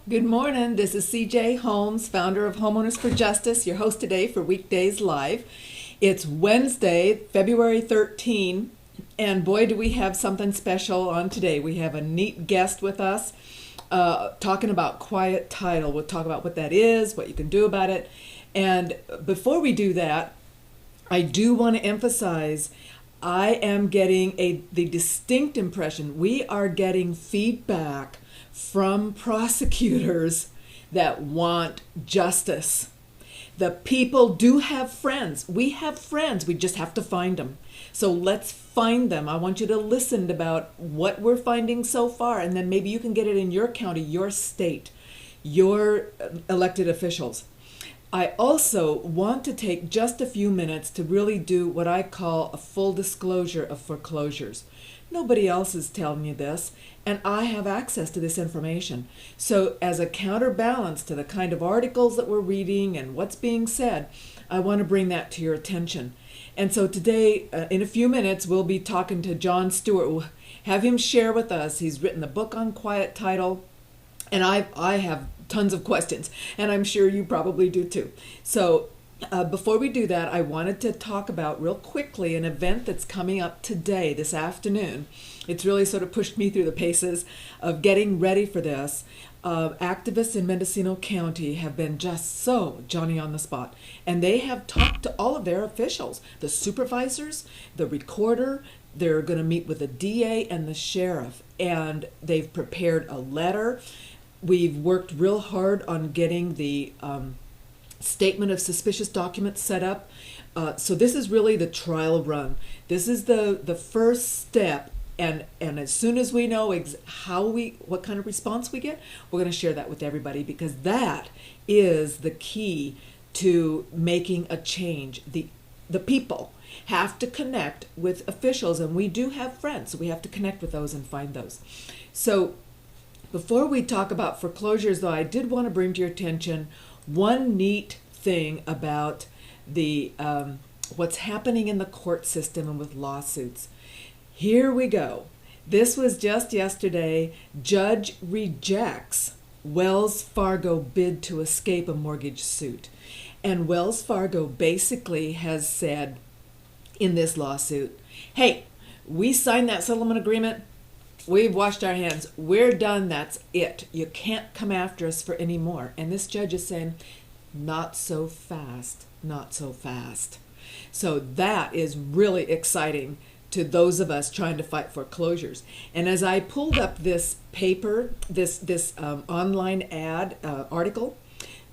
Good morning. This is CJ Holmes, founder of Homeowners for Justice, your host today for Weekdays Live. It's Wednesday, February 13, and boy, do we have something special on today. We have a neat guest with us talking about quiet title. We'll talk about what that is, what you can do about it. And before we do that, I do want to emphasize I am getting the distinct impression we are getting feedback from prosecutors that want justice. The people do have friends. We have friends. We just have to find them. So let's find them. I want you to listen about what we're finding so far, and then maybe you can get it in your county, your state, your elected officials. I also want to take just a few minutes to really do what I call a full disclosure of foreclosures. Nobody else is telling you this, and I have access to this information. So as a counterbalance to the kind of articles that we're reading and what's being said, I want to bring that to your attention. And so today, in a few minutes, we'll be talking to John Stewart. We'll have him share with us. He's written a book on quiet title, and I have tons of questions, and I'm sure you probably do too. So before we do that, I wanted to talk about real quickly an event that's coming up today, this afternoon. It's really sort of pushed me through the paces of getting ready for this. Activists in Mendocino County have been just so Johnny on the spot, and they have talked to all of their officials, the supervisors, the recorder. They're going to meet with the DA and the sheriff, and they've prepared a letter. We've worked real hard on getting the statement of suspicious documents set up. So this is really the trial run. This is the first step, and as soon as we know what kind of response we get, we're going to share that with everybody, because that is the key to making a change. The people have to connect with officials, and we do have friends, so we have to connect with those and find those. So before we talk about foreclosures, though, I did want to bring to your attention one neat thing about the what's happening in the court system and with lawsuits. Here we go. This was just yesterday. Judge rejects Wells Fargo bid to escape a mortgage suit. And Wells Fargo basically has said in this lawsuit, hey, we signed that settlement agreement. We've washed our hands. We're done. That's it. You can't come after us for any more. And this judge is saying, not so fast, not so fast. So that is really exciting to those of us trying to fight foreclosures. And as I pulled up this paper, this online ad article,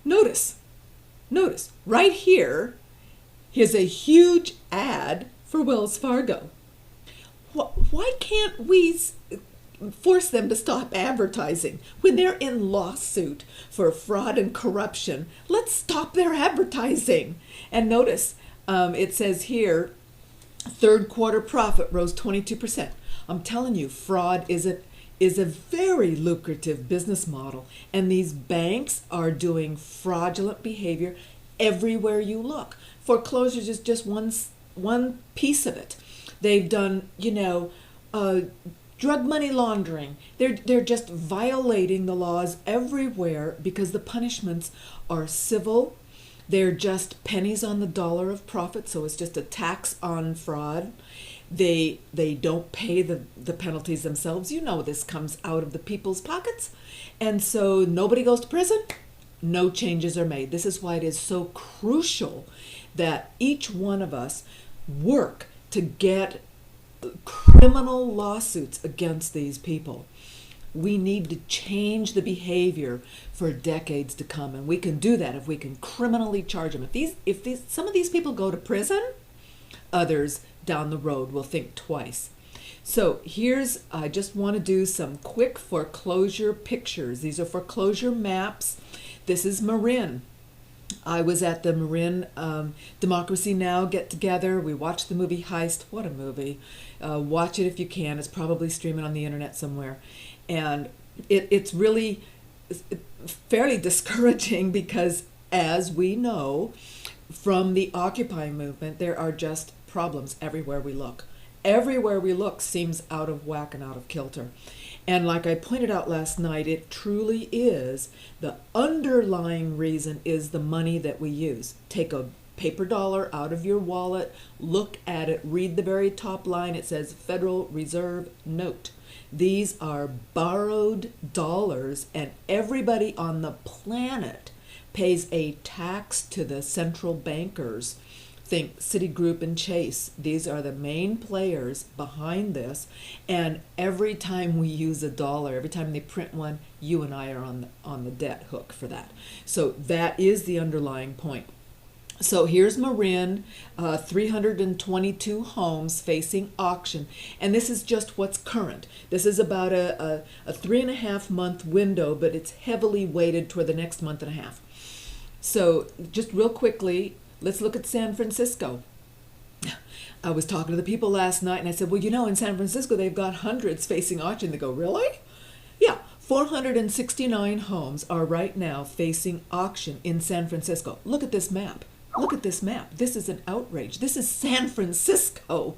notice right here, here's a huge ad for Wells Fargo. Why can't we force them to stop advertising when they're in lawsuit for fraud and corruption? Let's stop their advertising. And notice it says here, third quarter profit rose 22%. I'm telling you, fraud is a very lucrative business model, and these banks are doing fraudulent behavior everywhere you look. Foreclosures is just one piece of it. They've done, drug money laundering. They're just violating the laws everywhere because the punishments are civil. They're just pennies on the dollar of profit, so it's just a tax on fraud. They don't pay the penalties themselves. You know this comes out of the people's pockets. And so nobody goes to prison. No changes are made. This is why it is so crucial that each one of us work to get criminal lawsuits against these people. We need to change the behavior for decades to come, and we can do that if we can criminally charge them. If some of these people go to prison, others down the road will think twice. So I just want to do some quick foreclosure pictures. These are foreclosure maps. This is Marin. I was at the Marin Democracy Now! Get together. We watched the movie Heist. What a movie. Watch it if you can. It's probably streaming on the internet somewhere. And it's really fairly discouraging because, as we know, from the Occupy movement, there are just problems everywhere we look. Everywhere we look seems out of whack and out of kilter. And like I pointed out last night, it truly is the underlying reason is the money that we use. Take a paper dollar out of your wallet, look at it, read the very top line. It says Federal Reserve Note. These are borrowed dollars, and everybody on the planet pays a tax to the central bankers. Think Citigroup and Chase. These are the main players behind this. And every time we use a dollar, every time they print one, you and I are on the debt hook for that. So that is the underlying point. So here's Marin, 322 homes facing auction. And this is just what's current. This is about a 3.5 month window, but it's heavily weighted toward the next month and a half. So just real quickly, let's look at San Francisco. I was talking to the people last night and I said, well, you know, in San Francisco, they've got hundreds facing auction. They go, really? Yeah, 469 homes are right now facing auction in San Francisco. Look at this map. Look at this map. This is an outrage. This is San Francisco.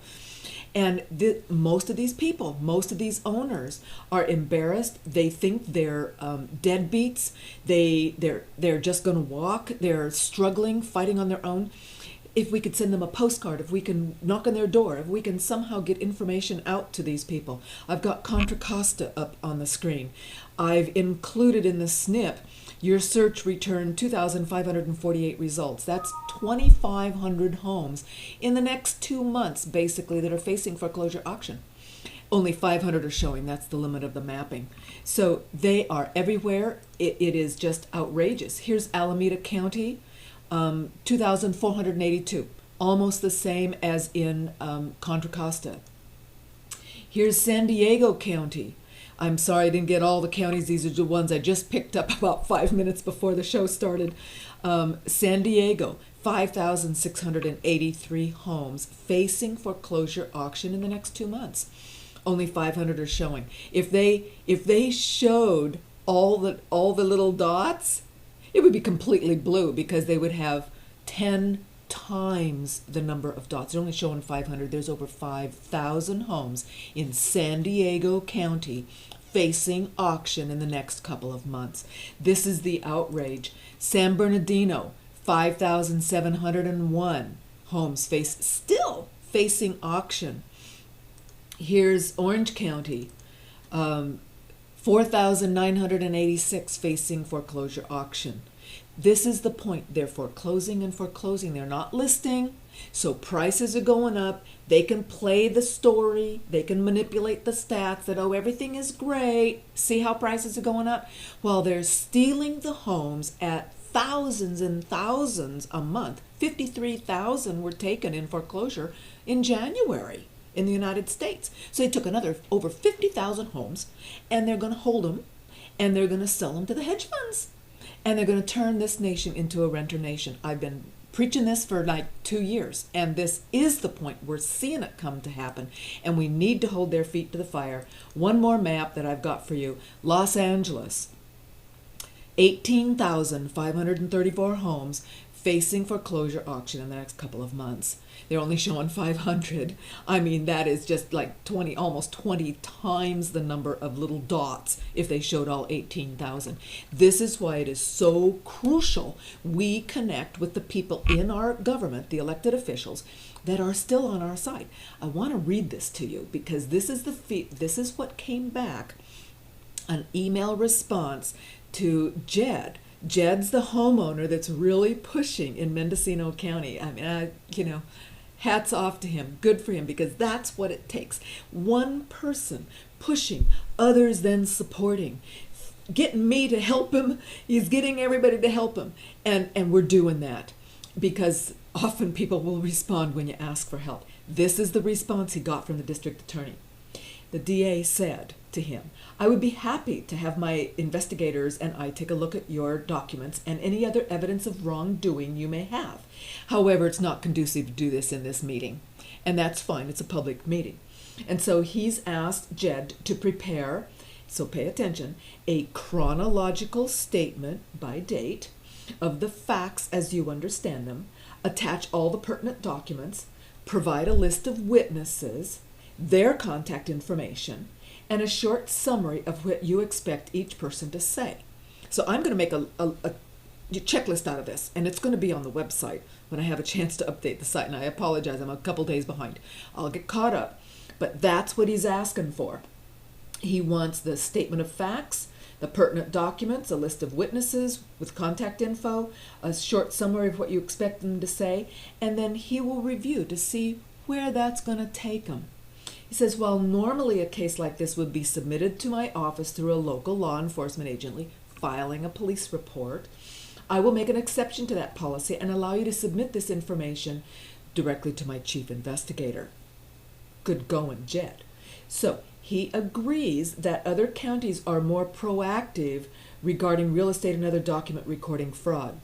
And most of these people, most of these owners are embarrassed. They think they're deadbeats. They're just going to walk. They're struggling, fighting on their own. If we could send them a postcard, if we can knock on their door, if we can somehow get information out to these people. I've got Contra Costa up on the screen. I've included in the snip, your search returned 2,548 results. That's 2,500 homes in the next 2 months, basically, that are facing foreclosure auction. Only 500 are showing. That's the limit of the mapping. So they are everywhere. It is just outrageous. Here's Alameda County, 2,482, almost the same as in Contra Costa. Here's San Diego County. I'm sorry I didn't get all the counties. These are the ones I just picked up about 5 minutes before the show started. San Diego, 5,683 homes facing foreclosure auction in the next 2 months. Only 500 are showing. If they showed all the little dots, it would be completely blue because they would have 10 times the number of dots. They're only showing 500. There's over 5,000 homes in San Diego County facing auction in the next couple of months. This is the outrage. San Bernardino, 5,701 homes still facing auction. Here's Orange County, 4,986 facing foreclosure auction. This is the point. They're foreclosing and foreclosing. They're not listing, so prices are going up. They can play the story. They can manipulate the stats that, oh, everything is great. See how prices are going up? Well, they're stealing the homes at thousands and thousands a month. 53,000 were taken in foreclosure in January in the United States. So they took another over 50,000 homes, and they're going to hold them, and they're going to sell them to the hedge funds. And they're going to turn this nation into a renter nation. I've been preaching this for like 2 years, and this is the point. We're seeing it come to happen, and we need to hold their feet to the fire. One more map that I've got for you. Los Angeles, 18,534 homes facing foreclosure auction in the next couple of months. They're only showing 500. I mean, that is just like almost 20 times the number of little dots if they showed all 18,000. This is why it is so crucial we connect with the people in our government, the elected officials, that are still on our side. I want to read this to you because this is what came back, an email response to Jed. Jed's the homeowner that's really pushing in Mendocino County. I mean, hats off to him. Good for him, because that's what it takes. One person pushing, others then supporting, getting me to help him. He's getting everybody to help him. And we're doing that because often people will respond when you ask for help. This is the response he got from the district attorney. The DA said to him, I would be happy to have my investigators and I take a look at your documents and any other evidence of wrongdoing you may have. However, it's not conducive to do this in this meeting. And that's fine. It's a public meeting. And so he's asked Jed to prepare, so pay attention, a chronological statement by date of the facts as you understand them, attach all the pertinent documents, provide a list of witnesses, their contact information, and a short summary of what you expect each person to say. So I'm going to make a checklist out of this, and it's going to be on the website when I have a chance to update the site, and I apologize, I'm a couple days behind. I'll get caught up, but that's what he's asking for. He wants the statement of facts, the pertinent documents, a list of witnesses with contact info, a short summary of what you expect them to say, and then he will review to see where that's going to take them. He says, while normally a case like this would be submitted to my office through a local law enforcement agency filing a police report, I will make an exception to that policy and allow you to submit this information directly to my chief investigator. Good going, Jed. So he agrees that other counties are more proactive regarding real estate and other document recording fraud.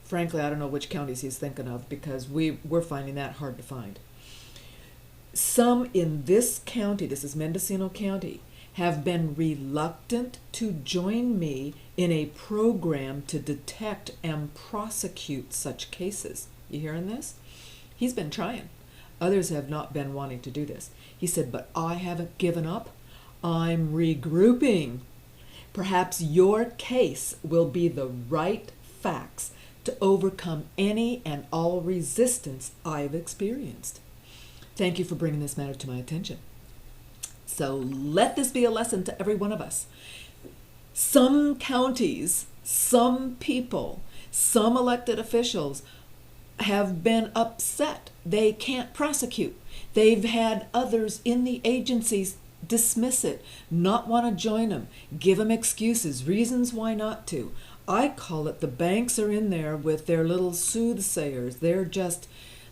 Frankly, I don't know which counties he's thinking of because we're finding that hard to find. Some in this county, this is Mendocino County, have been reluctant to join me in a program to detect and prosecute such cases. You hearing this? He's been trying. Others have not been wanting to do this. He said, but I haven't given up. I'm regrouping. Perhaps your case will be the right facts to overcome any and all resistance I've experienced. Thank you for bringing this matter to my attention. So let this be a lesson to every one of us. Some counties, some people, some elected officials have been upset. They can't prosecute. They've had others in the agencies dismiss it, not want to join them, give them excuses, reasons why not to. I call it the banks are in there with their little soothsayers. They're just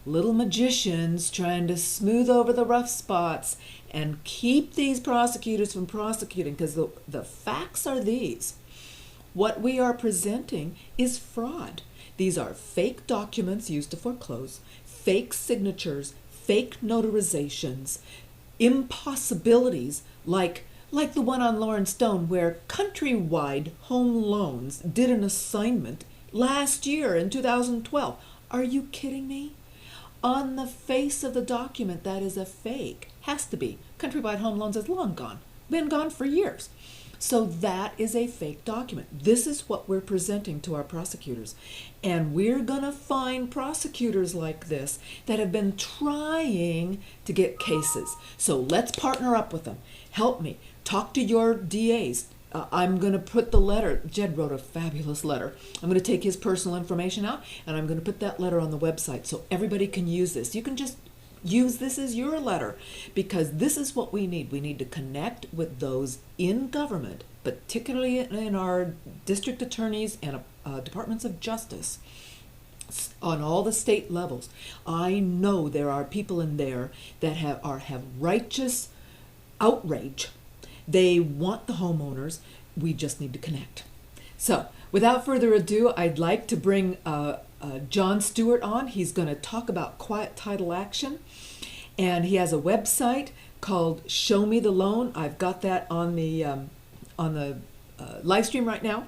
little magicians trying to smooth over the rough spots and keep these prosecutors from prosecuting, because the facts are these. What we are presenting is fraud. These are fake documents used to foreclose, fake signatures, fake notarizations, impossibilities like the one on Lauren Stone where Countrywide Home Loans did an assignment last year in 2012. Are you kidding me? On the face of the document, that is a fake. Has to be. Countrywide Home Loans is long gone. Been gone for years. So that is a fake document. This is what we're presenting to our prosecutors. And we're going to find prosecutors like this that have been trying to get cases. So let's partner up with them. Help me. Talk to your DAs. I'm going to put the letter. Jed wrote a fabulous letter. I'm going to take his personal information out, and I'm going to put that letter on the website so everybody can use this. You can just use this as your letter, because this is what we need. We need to connect with those in government, particularly in our district attorneys and departments of justice on all the state levels. I know there are people in there that have righteous outrage. They want the homeowners. We just need to connect. So without further ado, I'd like to bring John Stewart on. He's going to talk about quiet title action, and he has a website called Show Me the Loan. I've got that on the live stream right now.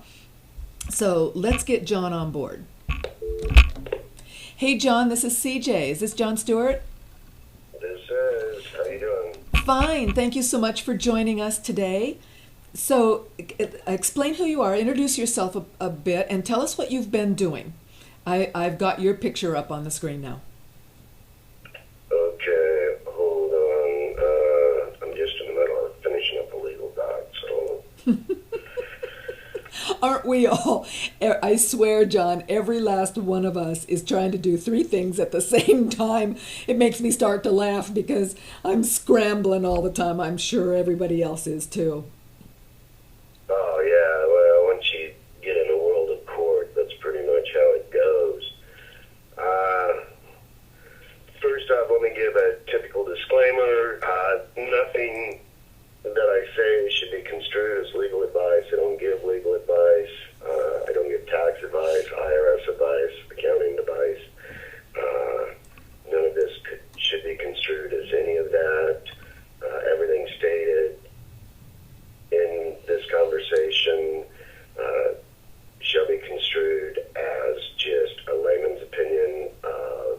So let's get John on board. Hey John, this is CJ. Is this John Stewart? This is. How you doing? Fine. Thank you so much for joining us today. So explain who you are, introduce yourself a bit, and tell us what you've been doing. I've got your picture up on the screen now. Okay, hold on. I'm just in the middle of finishing up a legal doc, so... Aren't we all? I swear, John, every last one of us is trying to do 3 things at the same time. It makes me start to laugh because I'm scrambling all the time. I'm sure everybody else is too. Oh, yeah, well, once you get in the world of court, that's pretty much how it goes. First off, let me give a typical disclaimer. Nothing that I say should be construed as legal advice. I don't give legal advice. I don't give tax advice, IRS advice, accounting advice. None of this should be construed as any of that. Everything stated in this conversation shall be construed as just a layman's opinion of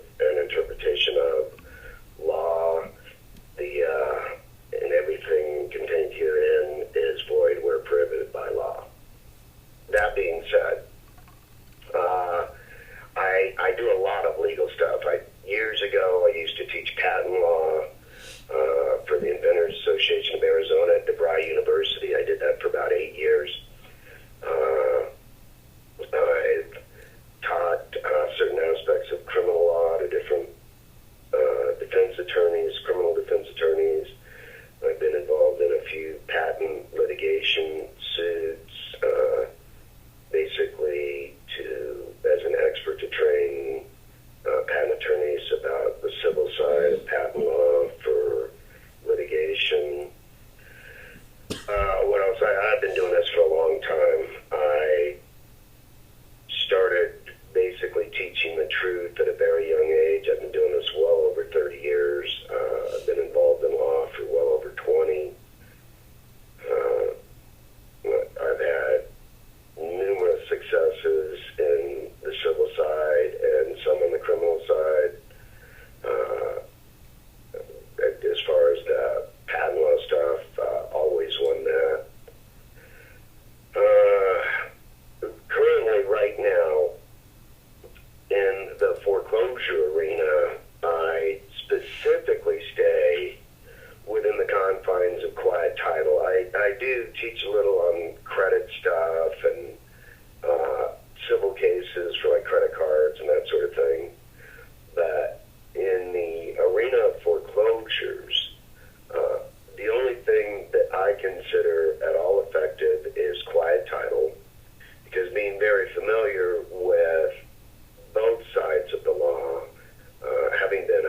defense attorneys, criminal defense attorneys. I've been involved in a few patent litigation suits, basically as an expert to train patent attorneys about the civil side of patent law for litigation. What else? I've been doing this for a long time. I started basically teaching the truth at a very young age. I've been doing this well over 30 years. I've been involved in law for well over 20. I've had numerous successes in the civil side and some on the criminal side. As far as the patent law stuff, always won that. Currently, right now, in the foreclosure arena, I specifically stay within the confines of quiet title. I do teach a little on credit stuff and civil cases for like credit cards and that sort of thing. But in the arena of foreclosures, the only thing that I consider at all effective is quiet title, because being very familiar with both sides of the law, having been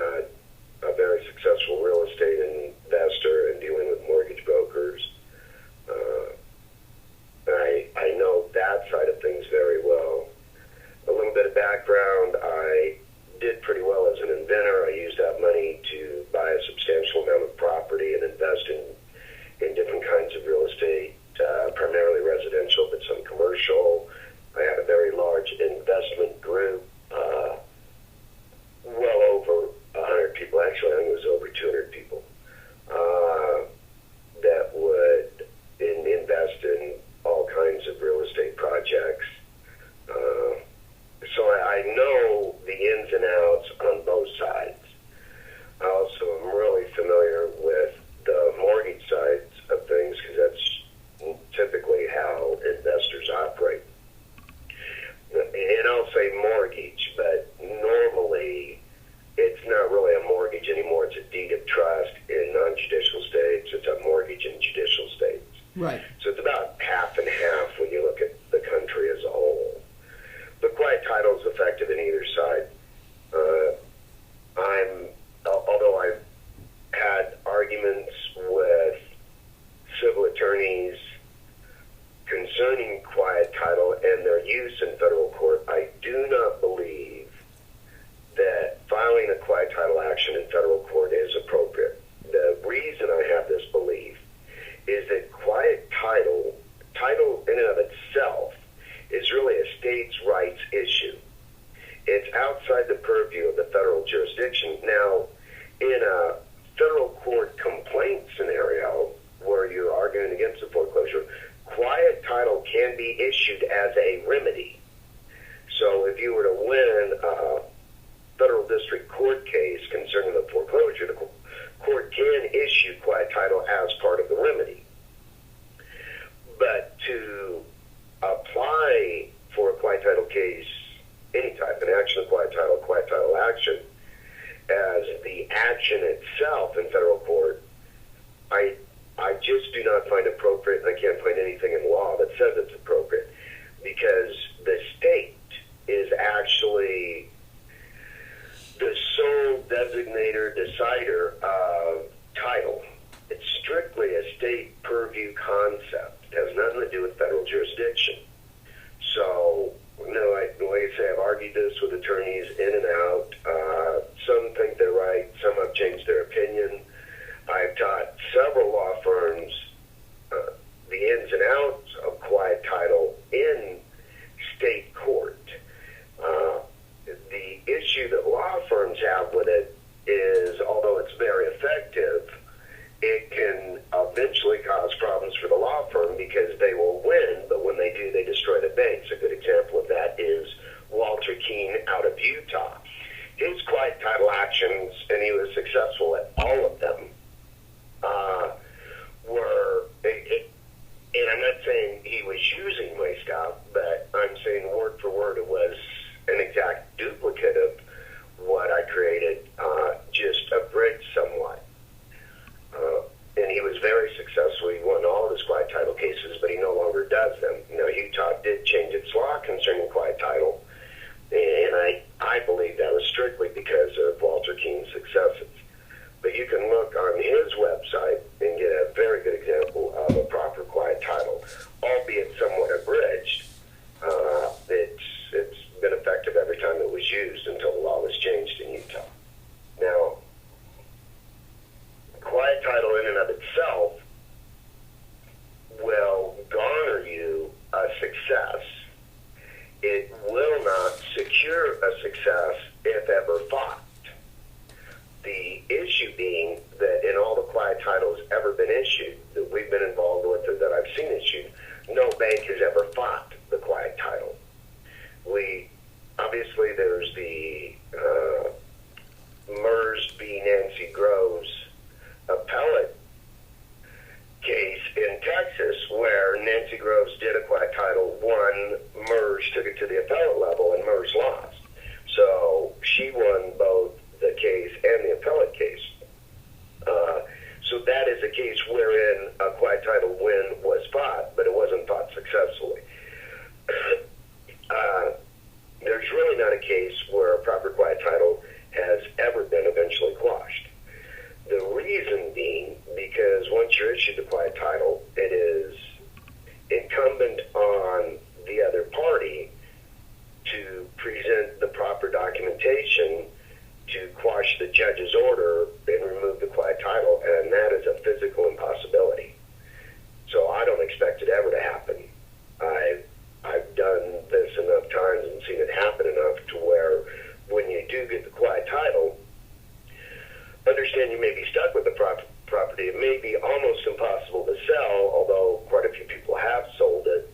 a very successful real estate investor and dealing with mortgage brokers, I know that side of things very well. A little bit of background, I did pretty well as an inventor. I used that money to buy a substantial amount of property and invest in different kinds of real estate, primarily residential, but some commercial. I had a very large investment group, well over 100 people. Actually, I think it was over 200 people that would invest in all kinds of real estate projects. So I know the ins and outs on both sides. I also am really familiar with the mortgage sides of things, because that's typically how investors operate. And I'll say mortgage, but normally it's not really a mortgage anymore. It's a deed of trust in non-judicial states. It's a mortgage in judicial states. Right. So it's about half and half when you look at the country as a whole. But quiet title is effective in either side. Although I've had arguments with civil attorneys concerning quiet title and their use in federal court, I do not believe that filing a quiet title action in federal court is appropriate. The reason I have this belief is that quiet title in and of itself, is really a states' rights issue. It's outside the purview of the federal jurisdiction. Now, in a federal court complaint scenario where you're arguing against a foreclosure, quiet title can be issued as a remedy. So if you were to win a federal district court case concerning the foreclosure, the court can issue quiet title as part of the remedy. But to apply for a quiet title case, any type, an action of quiet title action, as the action itself in federal court, I just do not find appropriate, and I can't find anything in law that says it's appropriate, because the state is actually the sole designator, decider of title. It's strictly a state purview concept. It has nothing to do with federal jurisdiction. So, like I say, I've argued this with attorneys in and out. Some think they're right. Some have changed their opinion. I've taught several law firms the ins and outs of quiet title in state court. The issue that law firms have with it is, although it's very effective, it can eventually cause problems for the law firm, because they will win, but when they do, they destroy the banks. A good example of that is Walter Keene out of Utah. issue being that in all the quiet titles ever been issued, that we've been involved with or that I've seen issued, no bank has ever fought the quiet title. Obviously there's the MERS v. Nancy Groves appellate case in Texas where Nancy Groves did a quiet title, won, MERS took it to the appellate level, and MERS lost. So she won both the case and the appellate case. So that is a case wherein a quiet title win was fought, but it wasn't fought successfully. There's really not a case where a proper quiet title has ever been eventually quashed. The reason being, because once you're issued a quiet title, it is incumbent on the other party to present the proper documentation to quash the judge's order and remove the quiet title, and that is a physical impossibility. So I don't expect it ever to happen. I've done this enough times and seen it happen enough to where when you do get the quiet title, understand you may be stuck with the property. It may be almost impossible to sell, although quite a few people have sold it.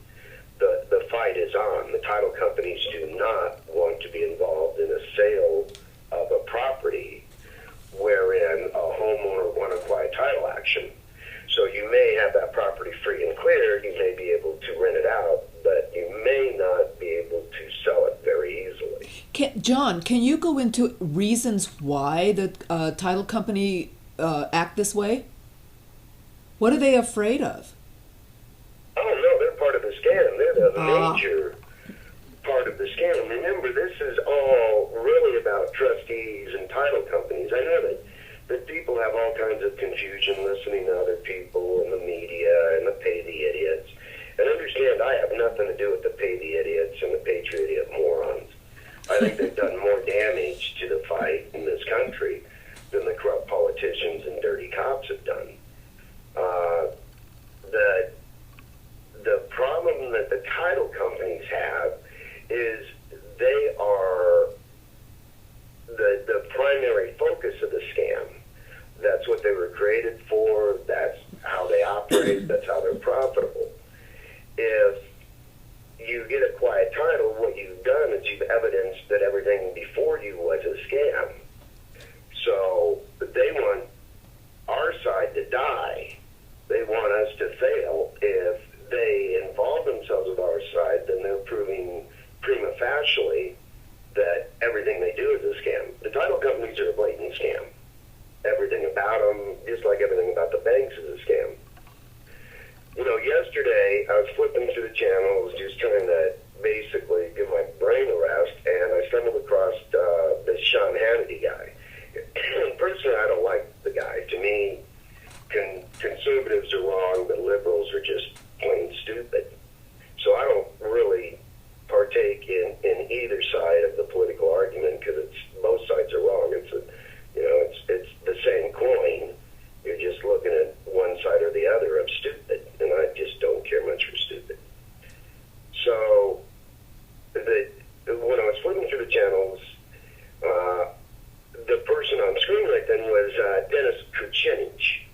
The fight is on. The title companies do not want to be involved in a sale of a property wherein a homeowner won a quiet title action. So you may have that property free and clear. You may be able to rent it out, but you may not be able to sell it very easily. John, can you go into reasons why the title company act this way? What are they afraid of? Oh, no, they're part of the scam. They're the major part of the scam. Remember, this is all really about trustees and title companies. I know that people have all kinds of confusion listening to other people in the media and the pay the idiots. And understand, I have nothing to do with the pay the idiots and the patriot morons. I think they've done more damage to the fight in this country than the corrupt politicians and dirty cops have done. The problem that the title companies have is they are the primary focus of the scam. That's what they were created for. That's how they operate. That's how they're profitable. If you get a quiet title, what you've done is you've evidenced that everything before you was a scam. So they want our side to die. They want us to fail. If they involve themselves with our side, then they're proving prima facie that everything they do is a scam. The title companies are a blatant scam. Everything about them, just like everything about the banks, is a scam. You know, yesterday I was flipping through the channels, just trying to basically give my brain a rest, and I stumbled across this Sean Hannity guy. Personally, I don't like the guy. To me, conservatives are wrong, but liberals are just plain stupid. So I don't really partake in either side of the political argument because both sides are wrong. It's the same coin. You're just looking at one side or the other of stupid, and I just don't care much for stupid. So when I was flipping through the channels, the person on screen right then was Dennis Kucinich.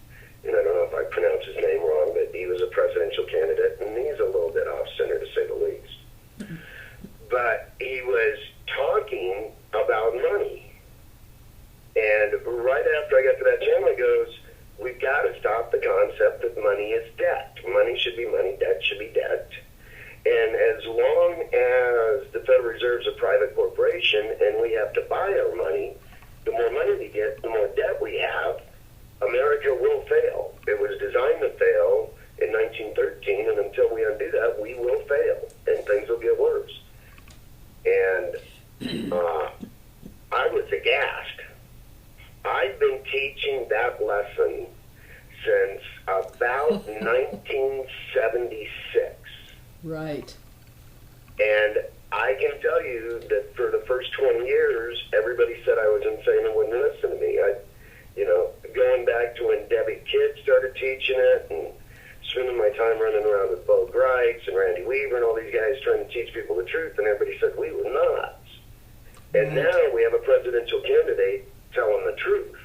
And I don't know if I pronounced his name wrong, but he was a presidential candidate, and he's a little bit off-center, to say the least. But he was talking about money. And right after I got to that channel, he goes, we've got to stop the concept that money is debt. Money should be money, debt should be debt. And as long as the Federal Reserve's a private corporation and we have to buy our money, the more money we get, the more debt we have, America will fail. It was designed to fail in 1913, and until we undo that, we will fail, and things will get worse. And I was aghast. I've been teaching that lesson since about 1976. Right. And I can tell you that for the first 20 years, everybody said I was insane and wouldn't listen to me. Going back to when Debbie Kidd started teaching it and spending my time running around with Bo Greitz and Randy Weaver and all these guys trying to teach people the truth, and everybody said we were nuts. And now we have a presidential candidate telling the truth.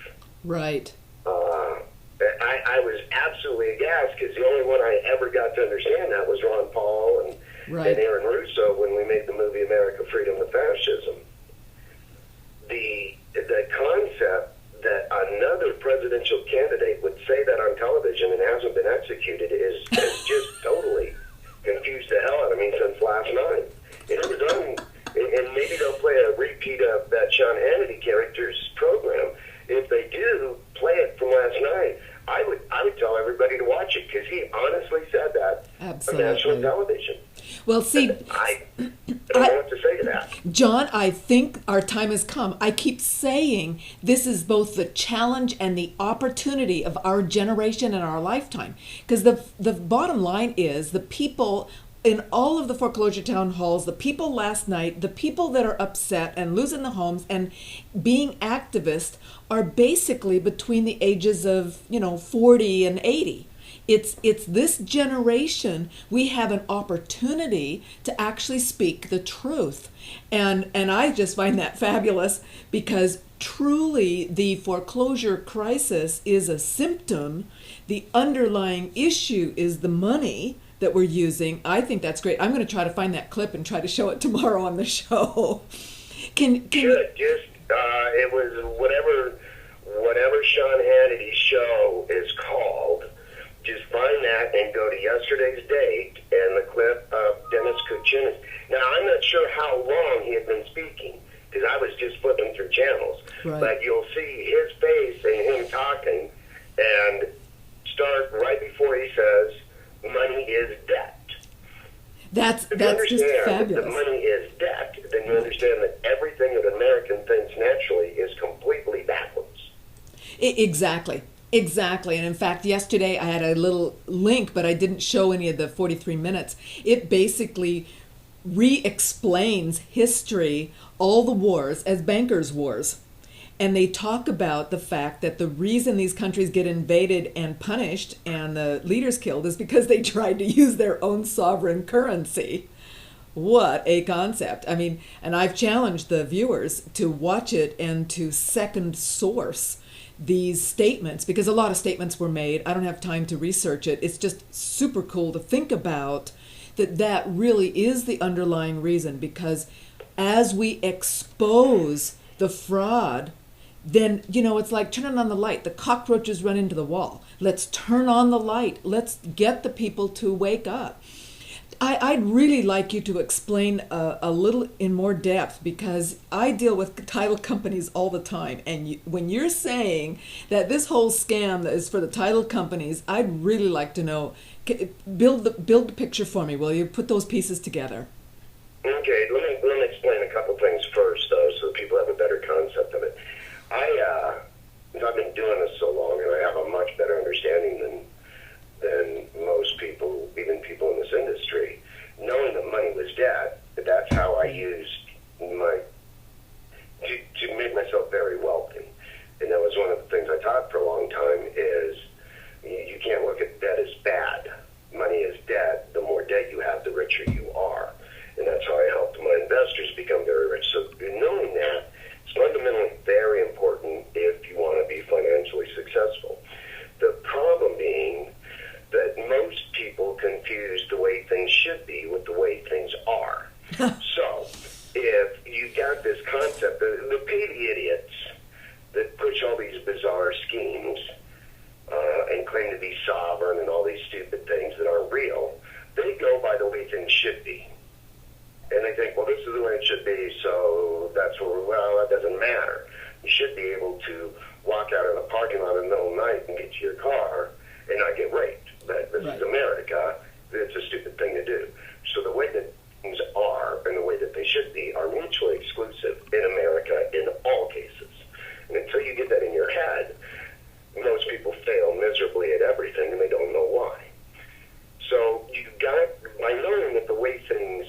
Right. I was absolutely aghast because the only one I ever got to understand that was Ron Paul and Right. Aaron Russo when we made the movie America, Freedom to Fascism. The concept that another presidential candidate would say that on television and hasn't been executed has just totally confused the hell out of me since last night. And it was and maybe they'll play a repeat of that Sean Hannity character's program. If they do play it from last night, I would tell everybody to watch it because he honestly said that Absolutely. on national television. Well, see, I don't know what to say to that. John, I think our time has come. I keep saying this is both the challenge and the opportunity of our generation and our lifetime. Because the bottom line is the people in all of the foreclosure town halls, the people last night, the people that are upset and losing the homes and being activists are basically between the ages of, 40 and 80. It's this generation, we have an opportunity to actually speak the truth. And I just find that fabulous because truly the foreclosure crisis is a symptom. The underlying issue is the money that we're using. I think that's great. I'm going to try to find that clip and try to show it tomorrow on the show. Can Good. Just it was whatever Sean Hannity's show is called. Just find that and go to yesterday's date and the clip of Dennis Kuchinis. Now, I'm not sure how long he had been speaking because I was just flipping through channels. Right. But you'll see his face and him talking and start right before he says, money is debt. That's If you just understand fabulous. that money is debt, then you understand that everything that an American thinks naturally is completely backwards. Exactly. Exactly. And in fact, yesterday I had a little link, but I didn't show any of the 43 minutes. It basically re-explains history, all the wars, as bankers' wars. And they talk about the fact that the reason these countries get invaded and punished and the leaders killed is because they tried to use their own sovereign currency. What a concept. I mean, and I've challenged the viewers to watch it and to second source these statements because a lot of statements were made. I don't have time to research it. It's just super cool to think about that really is the underlying reason, because as we expose the fraud, then, it's like turning on the light. The cockroaches run into the wall. Let's turn on the light. Let's get the people to wake up. I'd really like you to explain a little in more depth, because I deal with title companies all the time. And when you're saying that this whole scam is for the title companies, I'd really like to know. Build the picture for me, will you? Put those pieces together. Okay, let me explain a couple things first, though, so that people have a better concept of it. I've been doing this so long, and I have a much better understanding than most people, even people in this industry. Knowing that money was debt, that's how I used to make myself very wealthy. And that was one of the things I taught for a long time is you can't look at debt as bad. Money is debt. The more debt you have, the richer you are. And that's how I helped my investors become very rich. So knowing that is fundamentally very important if you want to be financially successful. The problem being that most people confuse the way things should be with the way things are. So if you got this concept, the paid idiots that push all these bizarre schemes and claim to be sovereign and all these stupid things that aren't real, they go by the way things should be. And they think, well, this is the way it should be, so that's that doesn't matter. You should be able to walk out in a parking lot in the middle of the night and get to your car and not get raped. But this is America. It's a stupid thing to do. So the way that things are and the way that they should be are mutually exclusive in America in all cases. And until you get that in your head, most people fail miserably at everything and they don't know why. So by knowing that the way things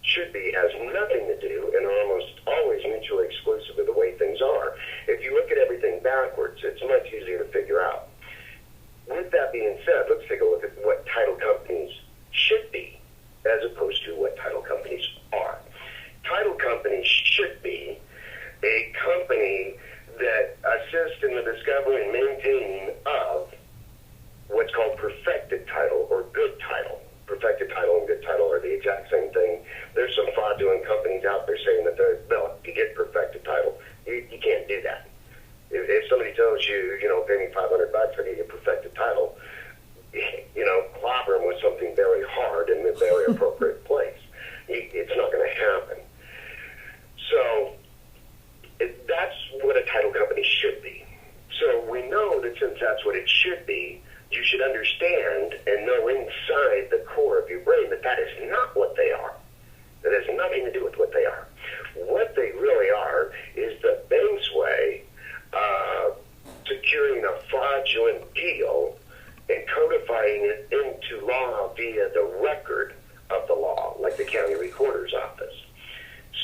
should be has nothing to do and are almost always mutually exclusive of the way things are. If you look at everything backwards, it's much easier to figure out. With that being said, let's take a look at what title companies should be as opposed to what title companies are. Title companies should be a company that assists in the discovery and maintaining of what's called perfected title or good title. Perfected title and good title are the exact same thing. There's some fraudulent companies out there saying that you get perfected title. You can't do that. If somebody tells you, pay me $500, I'll get you perfected title, clobber them with something very hard in a very appropriate place. It's not going to happen. So that's what a title company should be. So we know that since that's what it should be, you should understand and know inside the core of your brain that is not what they are. That has nothing to do with what they are. What they really are is the bank's way of securing a fraudulent deal and codifying it into law via the record of the law, like the county recorder's office.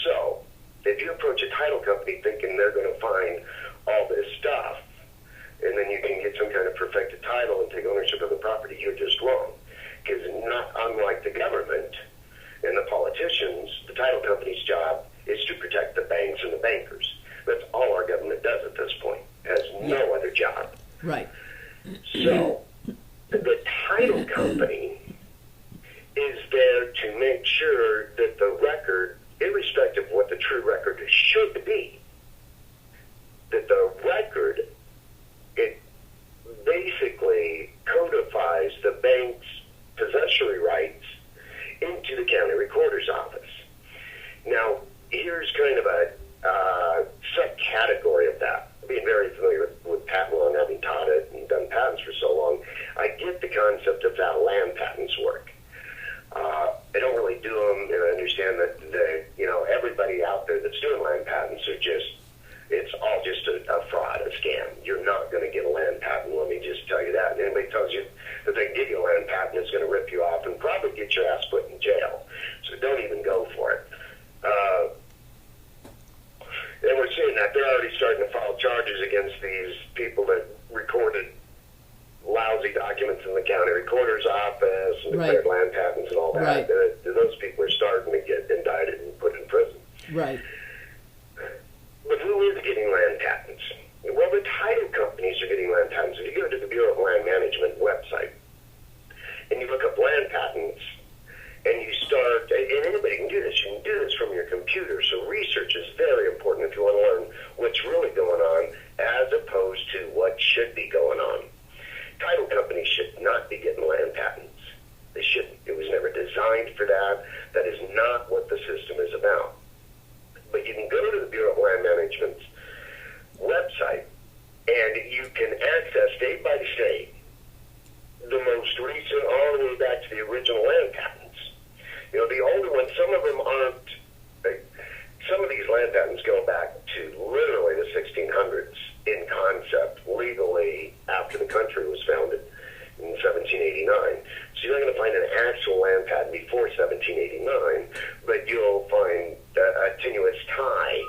So if you approach a title company thinking they're going to find all this stuff, and then you can get some kind of perfected title and take ownership of the property, you're just wrong. Because not unlike the government and the politicians, the title company's job is to protect the banks and the bankers. That's all our government does at this point. It has no other job. Right. So the title company is there to make sure that the record, irrespective of what the true record should be, that the record, it basically codifies the bank's possessory rights into the county recorder's office. Now, here's kind of a subcategory of that. Being very familiar with patent law and having taught it and done patents for so long, I get the concept of how land patents work. I don't really do them, and I understand that everybody out there that's doing land patents it's all just a fraud, a scam. You're not going to get a land patent, let me just tell you that. And anybody tells you that they can give you a land patent is going to rip you off and probably get your ass put in jail. So don't even go for it. And we're seeing that they're already starting to file charges against these people that recorded lousy documents in the county recorder's office and declared land patents and all that. Right. Those people are starting to get indicted and put in prison. Right. But who is getting land patents? Well, the title companies are getting land patents. If you go to the Bureau of Land Management website and you look up land patents and you start, and anybody can do this, you can do this from your computer, so research is very important if you want to learn what's really going on as opposed to what should be going on. Title companies should not be getting land patents. They shouldn't. It was never designed for that. That is not what the system is about. But you can go to the Bureau of Land Management's website, and you can access state by state the most recent, all the way back to the original land patents. The older ones, some of them aren't. Some of these land patents go back to literally the 1600s in concept, legally, after the country was founded in 1789. So you're not going to find an actual land patent before 1789, but you'll find a tenuous tie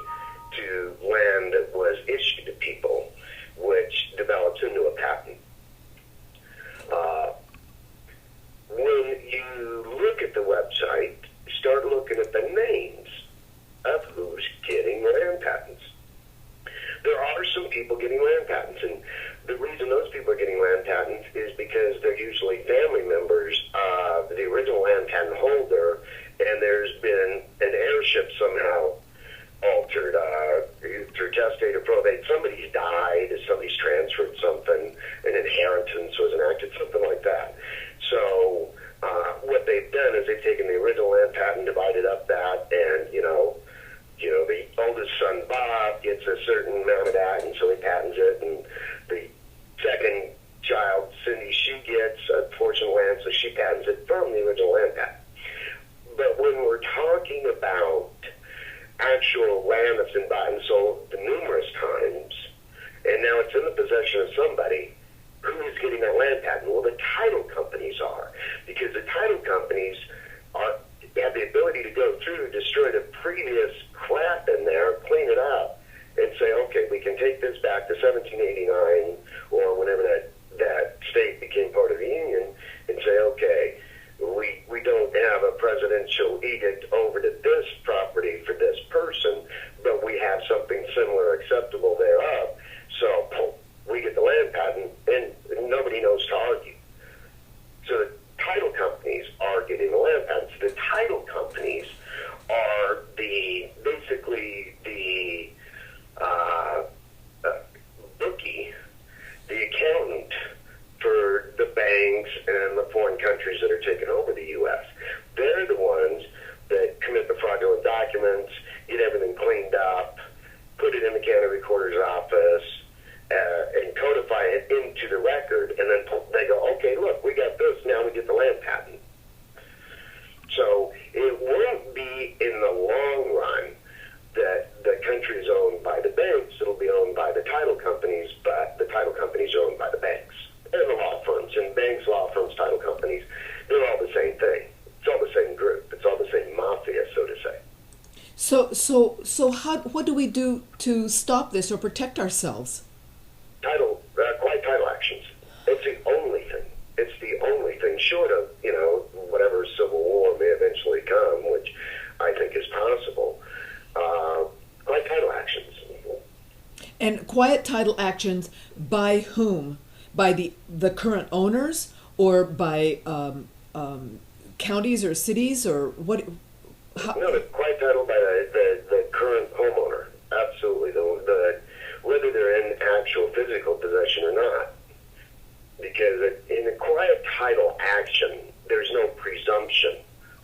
to land that was issued to people, which develops into a patent. When you look at the website, start looking at the names of who's getting land patents. There are some people getting land patents, and the reason those people are getting land patents is because they're usually family members of the original land patent holder, and there's been an heirship somehow altered through testate or probate. Somebody's died, somebody's transferred something, an inheritance was enacted, something like that. So what they've done is they've taken the original land patent, divided up that, and the oldest son Bob gets a certain amount of that, and so he patents it, and the second child Cindy, she gets a portion of land, so she patents it from the original land patent. But when we're talking about actual land that's been bought and sold numerous times, and now it's in the possession of somebody, who is getting that land patent? Well, the title companies are, because the title companies have the ability to go through, destroy the previous crap in there, clean it up, and say, okay, we can take this back to 1789 or whenever that state became part of the Union, and say, okay, we don't have a presidential edict over to this property for this person, but we have something similar acceptable thereof. So What do we do to stop this or protect ourselves? Quiet title actions. It's the only thing. It's the only thing, short of, whatever civil war may eventually come, which I think is possible. Quiet title actions. And quiet title actions by whom? By the current owners, or by counties or cities, or what? No, the quiet title by the current homeowner. Absolutely. Whether they're in actual physical possession or not. Because in a quiet title action, there's no presumption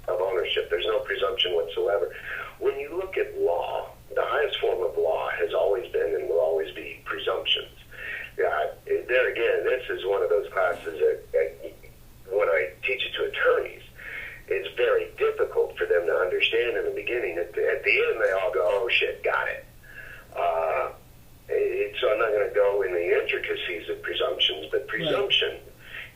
of ownership. There's no presumption whatsoever. When you look at law, the highest form of law has always been and will always be presumptions. There again, this is one of those classes that when I teach it to attorneys, it's very difficult for them to understand in the beginning. At the end, they all go, "Oh shit, got it." So I'm not going to go in the intricacies of presumptions, but presumption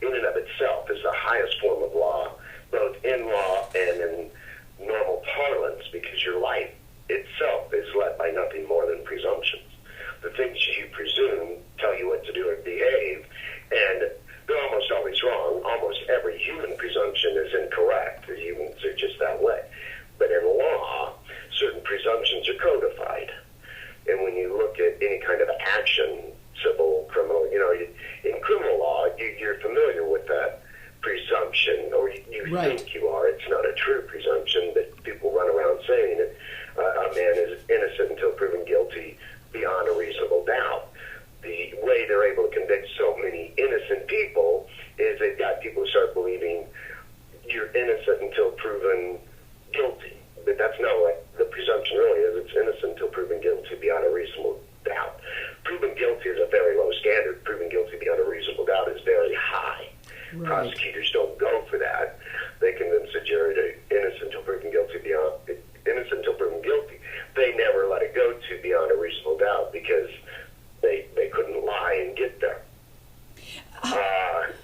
in and of itself is the highest form of law, both in law and in normal parlance, because your life itself is led by nothing more than presumptions. The things you presume tell you what to do or behave, and they're almost always wrong. Almost every human presumption is incorrect. The humans are just that way. But in law, certain presumptions are codified. And when you look at any kind of action, civil, criminal, in criminal law, you're familiar with that presumption, or you think you are. It's not a true presumption, but people run around saying that a man is innocent until proven guilty beyond a reasonable doubt. The way they're able to convict so many innocent people is they've got people who start believing you're innocent until proven guilty. But that's not what the presumption really is. It's innocent until proven guilty beyond a reasonable doubt. Proven guilty is a very low standard. Proven guilty beyond a reasonable doubt is very high. Right. Prosecutors don't go for that. They convince a jury to innocent until proven guilty They never let it go to beyond a reasonable doubt because they couldn't lie and get there.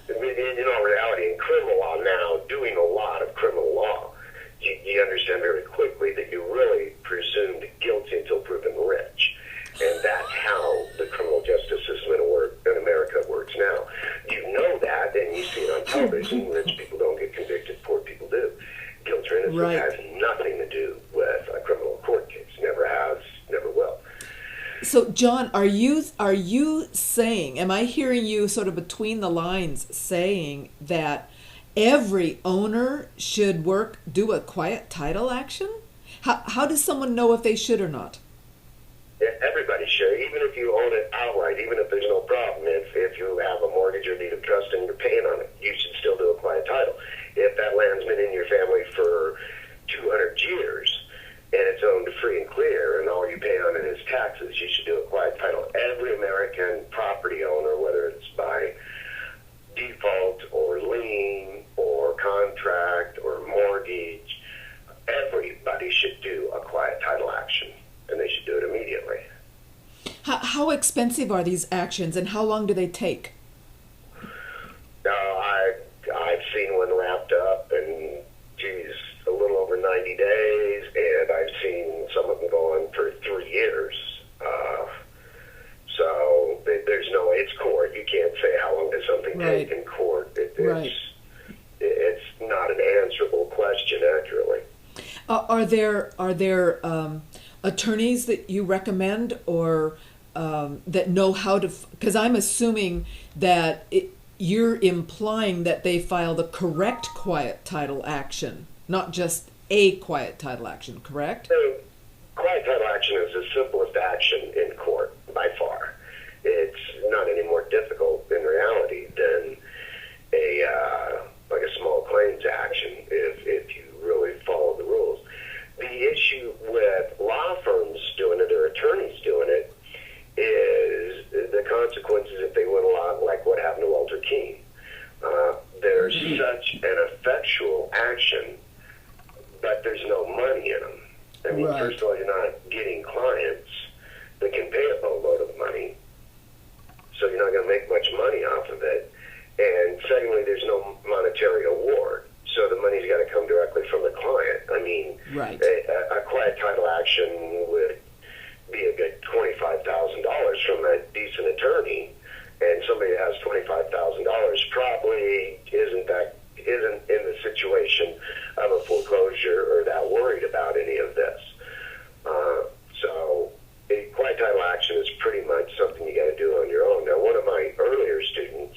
In reality, in criminal law now, doing a lot of criminal law, you understand very quickly that you're really presumed guilty until proven rich. And that's how the criminal justice system in America works now. You know that, and you see it on television. Rich people don't get convicted, poor people do. Guilt or innocence has nothing to do with a criminal court case. Never has, never will. So, John, are you saying, am I hearing you sort of between the lines saying that every owner should do a quiet title action? How does someone know if they should or not? Everybody should, even if you own it outright, even if there's no problem. If you have a mortgage or deed of trust and you're paying on it, you should still do a quiet title. If that land's been in your family for 200 years and it's owned free and clear and all you pay on it is taxes, you should do a quiet title. Every American property owner, whether it's by default or lien or contract or mortgage, everybody should do a quiet title action. And they should do it immediately. How expensive are these actions, and how long do they take? I've seen one wrapped up in, a little over 90 days, and I've seen some of them go on for 3 years. So there's no, it's court. You can't say how long does something take in court. It's not an answerable question accurately. Are there attorneys that you recommend, or that know how to? Because I'm assuming that you're implying that they file the correct quiet title action, not just a quiet title action, correct? So, quiet title action is the simplest action in court by far. It's not any more difficult in reality than like a small claims action if you really follow the rules. The issue with law firms doing it or attorneys doing it is the consequences if they win a lot, like what happened to Walter King. There's such an effectual action, but there's no money in them. I mean, first of all, you're not getting clients that can pay a boatload of money, so you're not going to make much money off of it. And secondly, there's no monetary award. So the money's got to come directly from the client. I mean, a quiet title action action would be a good $25,000 from a decent attorney, and somebody that has $25,000 probably isn't in the situation of a foreclosure or that worried about any of this. So a quiet title action is pretty much something you got to do on your own. Now, one of my earlier students,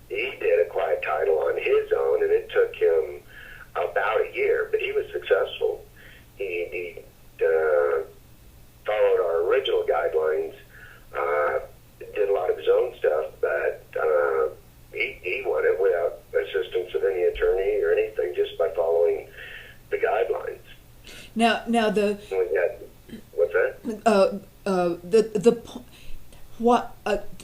he did a quiet title on his own, and it took him about a year, but he was successful. He followed our original guidelines, did a lot of his own stuff, but he won it without assistance of any attorney or anything, just by following the guidelines. Now the What's that? What?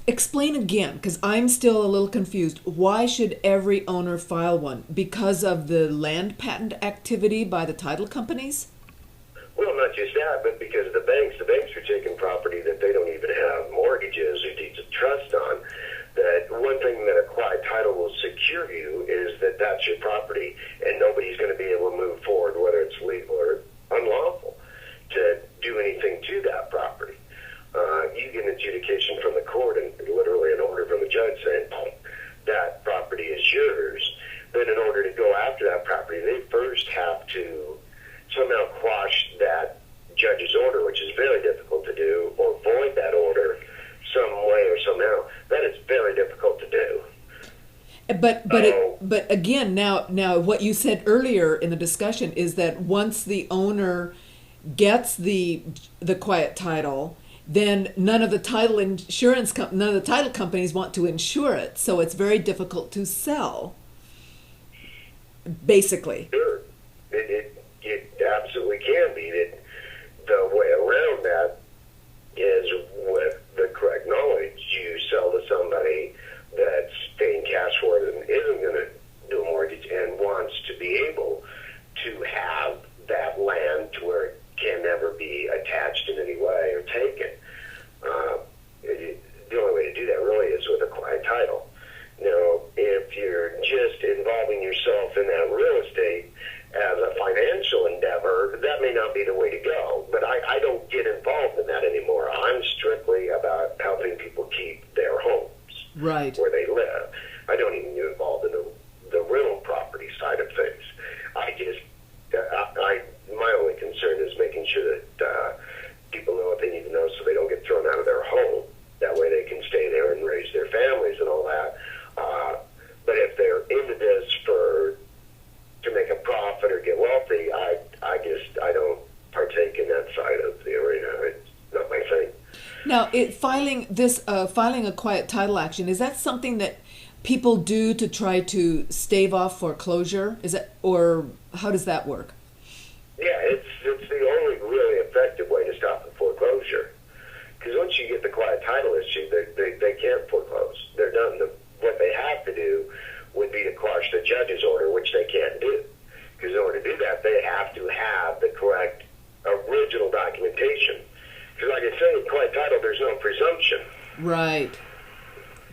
Explain again, because I'm still a little confused. Why should every owner file one? Because of the land patent activity by the title companies? Well, not just that, but because the banks are taking property that they don't even have mortgages or deeds of trust on. That one thing that a quiet title will secure you is that that's your property, and nobody's going to be able to move forward, whether it's legal or unlawful, to do anything to that property. You get an adjudication from the court and literally an order from the judge saying that property is yours. Then in order to go after that property, they first have to somehow quash that judge's order, which is very difficult to do, or void that order some way or somehow. That is very difficult to do. But again, now what you said earlier in the discussion is that once the owner gets the quiet title, then none of the title companies want to insure it, so it's very difficult to sell. Basically. Sure, it absolutely can be. The way around that is with the correct knowledge. You sell to somebody that's paying cash for it and isn't going to do a mortgage and wants to be able to have that land to where it can never be attached in any way or taken. The only way to do that really is with a quiet title. Now, if you're just involving yourself in that real estate as a financial endeavor, that may not be the way to go. But I don't get involved in that anymore. I'm strictly about helping people keep their homes right where they live. I don't even get involved in the rental property side of things. My only concern is making sure that people know what they need to know so they don't get thrown out of their home. That way they can stay there and raise their families and all that. But if they're into this to make a profit or get wealthy, I don't partake in that side of the arena. It's not my thing. Now, filing a quiet title action, is that something that people do to try to stave off foreclosure? Or how does that work? Yeah, it's the only really effective way to stop a foreclosure. Because once you get the quiet title issue, they can't foreclose. They're done. What they have to do would be to quash the judge's order, which they can't do. Because in order to do that, they have to have the correct original documentation. Because like I say, in quiet title, there's no presumption. Right.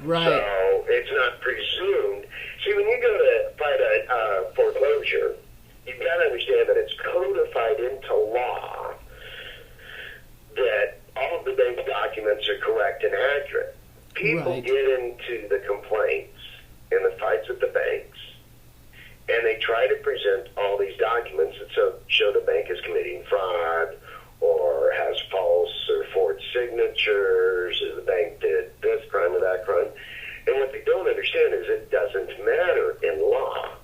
So it's not presumed. See, when you go to fight a foreclosure, you've got to understand that it's codified into law that all of the bank's documents are correct and accurate. People get into the complaints and the fights with the banks, and they try to present all these documents that show the bank is committing fraud or has false or forged signatures, or the bank did this crime or that crime. And what they don't understand is it doesn't matter in law.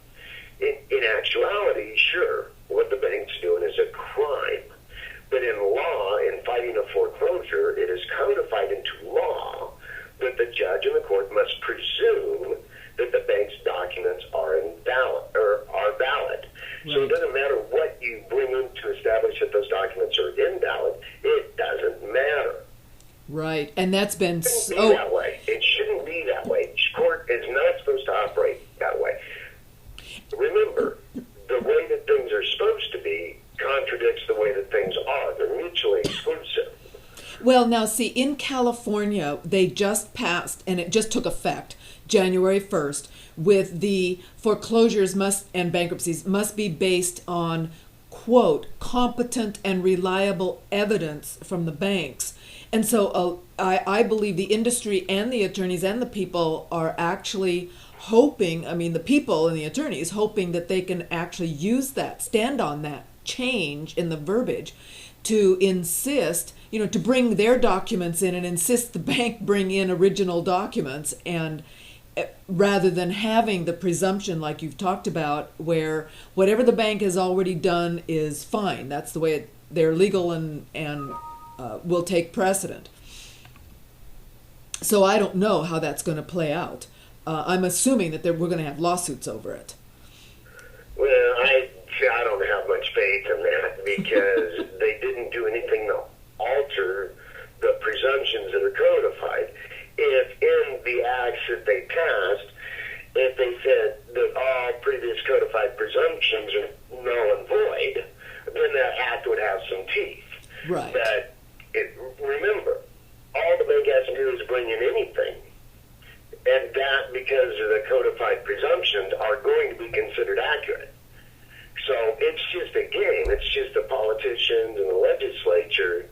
In actuality, sure, what the bank's doing is a crime. But in law, in fighting a foreclosure, it is codified into law that the judge and the court must presume that the bank's documents are valid. Right. So it doesn't matter what you bring in to establish that those documents are invalid. It doesn't matter. Right, and that's been It shouldn't be that way. It shouldn't be that way. Court is not supposed to operate that way. Remember, the way that things are supposed to be contradicts the way that things are. They're mutually exclusive. Well, now see, in California, they just passed, and it just took effect January 1st, with the foreclosures and bankruptcies must be based on quote, competent and reliable evidence from the banks. And so I believe the industry and the attorneys and the people are actually hoping, I mean, the people and the attorneys hoping that they can actually use that, stand on that change in the verbiage to insist, to bring their documents in and insist the bank bring in original documents, and rather than having the presumption like you've talked about where whatever the bank has already done is fine. That's the way they're legal and will take precedent. So I don't know how that's going to play out. I'm assuming that we're going to have lawsuits over it. Well, I don't have much faith in that because they didn't do anything to alter the presumptions that are codified. If in the acts that they passed, if they said that all previous codified presumptions are null and void, then that act would have some teeth. Right. But remember, all the bank has to do is bring in anything. And that, because of the codified presumptions, are going to be considered accurate. So it's just a game. It's just the politicians and the legislature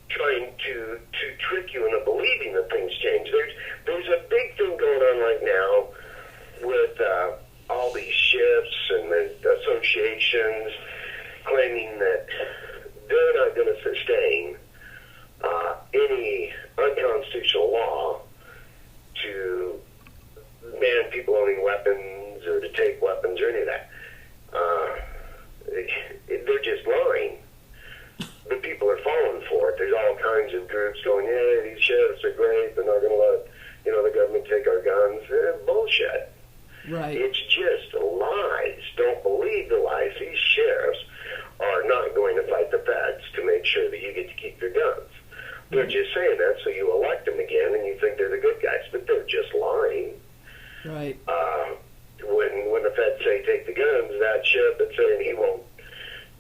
trying to trick you into believing that things change. There's a big thing going on right now with all these shifts and the associations claiming that they're not going to sustain any unconstitutional law to ban people owning weapons or to take weapons or any of that. They're just lying. The people are falling for it. There's all kinds of groups going, yeah, these sheriffs are great. They're not going to let the government take our guns. Bullshit. Right. It's just lies. Don't believe the lies. These sheriffs are not going to fight the feds to make sure that you get to keep your guns. They're just saying that so you elect them again and you think they're the good guys, but they're just lying. Right. When the feds say take the guns, that sheriff that's saying he won't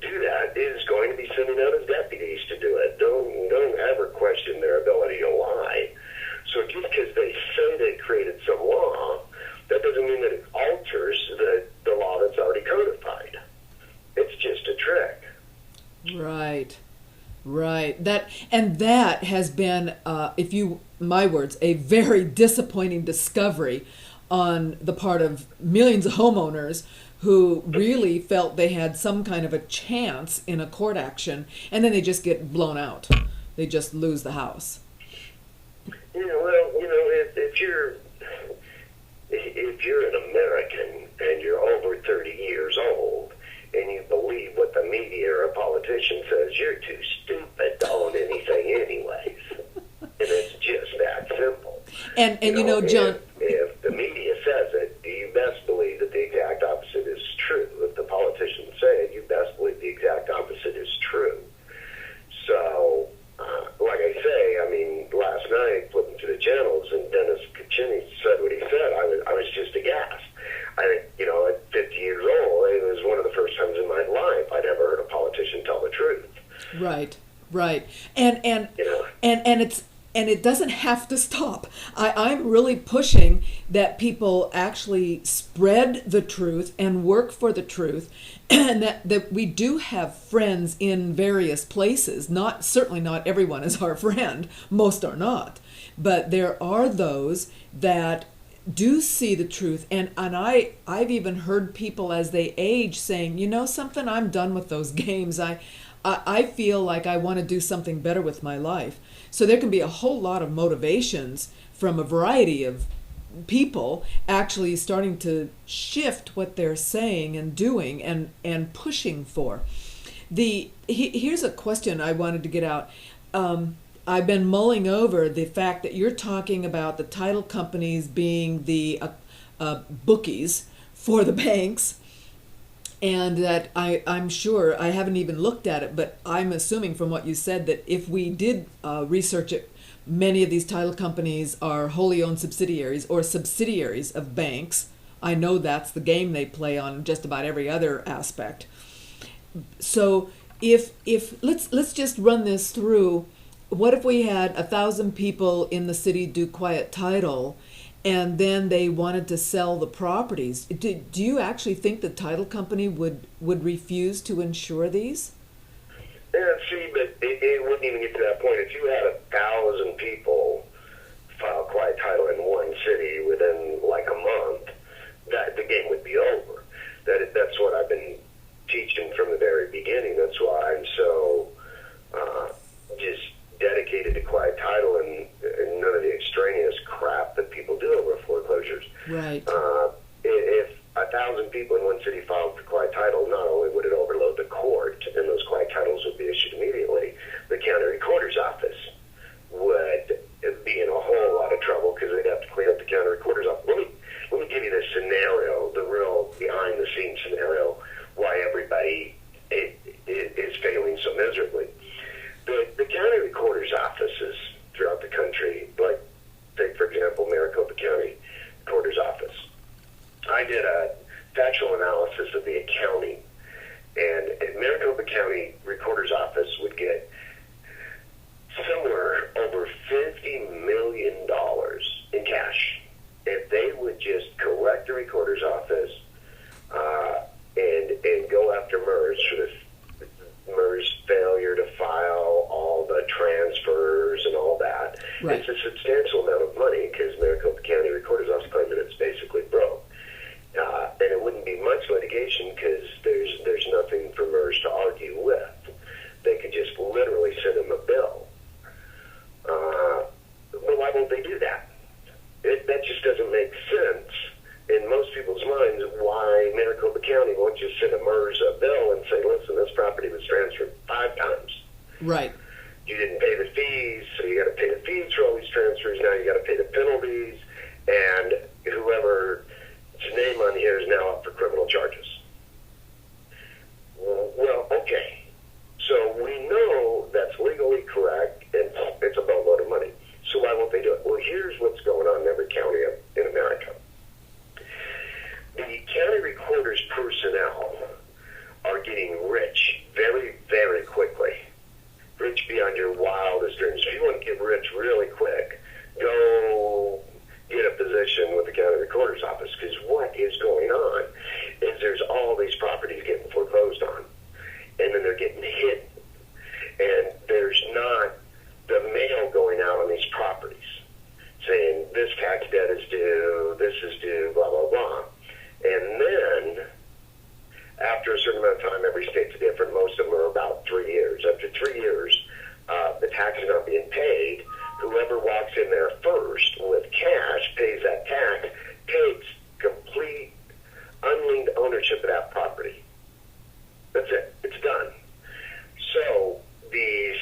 do that is going to be sending out his deputies to do it. Don't ever question their ability to lie. So just because they say they created some law, that doesn't mean that it alters the law that's already codified. It's just a trick. Right. That has been, my words, a very disappointing discovery on the part of millions of homeowners who really felt they had some kind of a chance in a court action, and then they just get blown out. They just lose the house. If you're an American and you're over 30 years old and you believe what the media or a politician says, you're too stupid to own anything anyways. And it's just that simple. And John... If the media says it, you best believe that the exact opposite is true. If the politicians say it, you best believe the exact opposite is true. So, like I say, last night, flipping through the channels, and Dennis Kucinich said what he said, I was just aghast. I think, at 50 years old, it was one of the first times in my life I'd ever heard a politician tell the truth. Right. And it doesn't have to stop. I'm really pushing that people actually spread the truth and work for the truth, and that we do have friends in various places. Certainly not everyone is our friend. Most are not. But there are those that do see the truth. And I've even heard people as they age saying, something, I'm done with those games. I feel like I want to do something better with my life. So there can be a whole lot of motivations from a variety of people actually starting to shift what they're saying and doing and pushing for. Here's a question I wanted to get out. I've been mulling over the fact that you're talking about the title companies being the bookies for the banks. And that I'm sure, I haven't even looked at it, but I'm assuming from what you said that if we did research it, many of these title companies are wholly owned subsidiaries or subsidiaries of banks. I know that's the game they play on just about every other aspect. So if let's just run this through. What if we had 1,000 people in the city do quiet title, and then they wanted to sell the properties. Do you actually think the title company would refuse to insure these? Yeah, see, but it wouldn't even get to that point. If you had 1,000 people file quiet title in one city within like a month, that the game would be over. That's what I've been teaching from the very beginning. That's why I'm so just dedicated to quiet title and none of the extraneous crap that people do over foreclosures. Right. If 1,000 people in one city filed for quiet title, not only would it overload the court, and those quiet titles would be issued immediately, the county recorder's office would be in a whole lot of trouble because they'd have to clean up the county recorder's office. Let me give you this scenario, the real behind-the-scenes scenario, why everybody is failing so miserably. The county recorder's offices throughout the country, like, take, for example, Maricopa County Recorder's Office. I did a factual analysis of the accounting, and Maricopa County Recorder's Office would get somewhere over $50 million in cash if they would just collect the recorder's office and go after MERS for the MERS failure to file all the transfers and all that. Right. It's a substantial amount of money because Maricopa County Recorder's Office claimed that it's basically broke. And it wouldn't be much litigation because there's nothing for MERS to argue with. They could just literally send them a bill. But why won't they do that? That just doesn't make sense in most people's minds why Maricopa County won't just send a MERS a bill and say, listen, this property was transferred 5 times. Right. You didn't pay the fees, so you got to pay the fees for all these transfers. Now you got to pay the penalties, and whoever's name on here is now up for criminal charges. Well, okay. So we know that's legally correct, and it's a boatload of money. So why won't they do it? Well, here's what's going on in every county in America. The county recorder's personnel are getting rich very, very quickly. Rich beyond your wildest dreams. If you want to get rich really quick, go get a position with the county recorder's office, because what is going on is there's all these properties getting foreclosed on, and then they're getting hidden, and there's not the mail going out on these properties saying this tax debt is due, this is due, blah, blah, blah. And then after a certain amount of time, every state's different. Most of them are about 3 years. After 3 years, the tax is not being paid. Whoever walks in there first with cash, pays that tax, takes complete unlinked ownership of that property. That's it. It's done. So these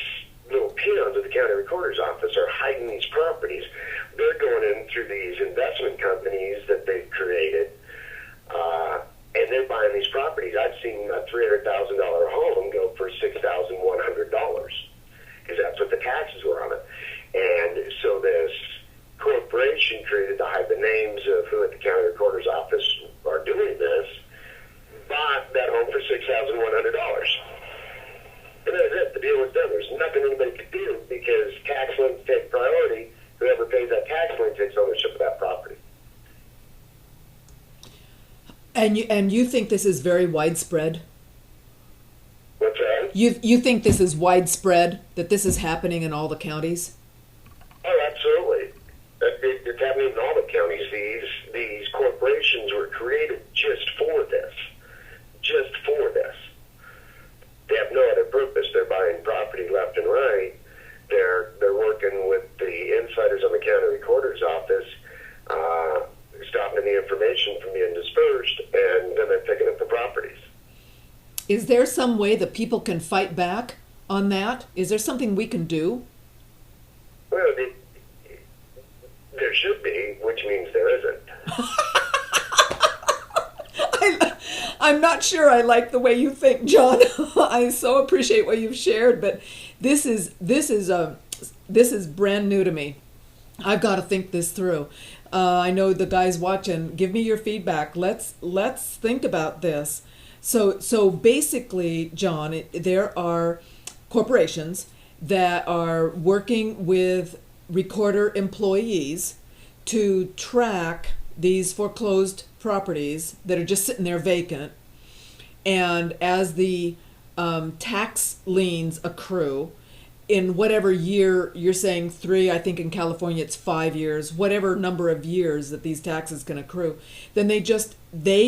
little peons at the county recorder's office are hiding these properties. They're going in through these investment companies that they've created, and they're buying these properties. I've seen a $300,000 home go for $6,100 because that's what the taxes were on it. And so this corporation created to hide the names of who at the county recorder's office are doing this, bought that home for $6,100. And that was it. The deal was done. There's nothing anybody could do because tax liens take priority. Whoever pays that tax lien takes ownership of that property. And you think this is very widespread? What's that? You think this is widespread, that this is happening in all the counties? Oh, absolutely. It's happening in all the counties. These corporations were created just for this. Just for this. They have no other purpose. They're buying property left and right. They're working with the insiders on the county recorder's office, stopping the information from being dispersed, and then they're picking up the properties. Is there some way that people can fight back on that? Is there something we can do? Well, there should be, which means there isn't. I'm not sure I like the way you think, John. I so appreciate what you've shared, but this is brand new to me. I've got to think this through. I know the guys watching. Give me your feedback. Let's think about this. So basically, John, there are corporations that are working with recorder employees to track these foreclosed properties that are just sitting there vacant, and as the tax liens accrue, in whatever year you're saying 3, I think in California it's 5 years, whatever number of years that these taxes can accrue, then they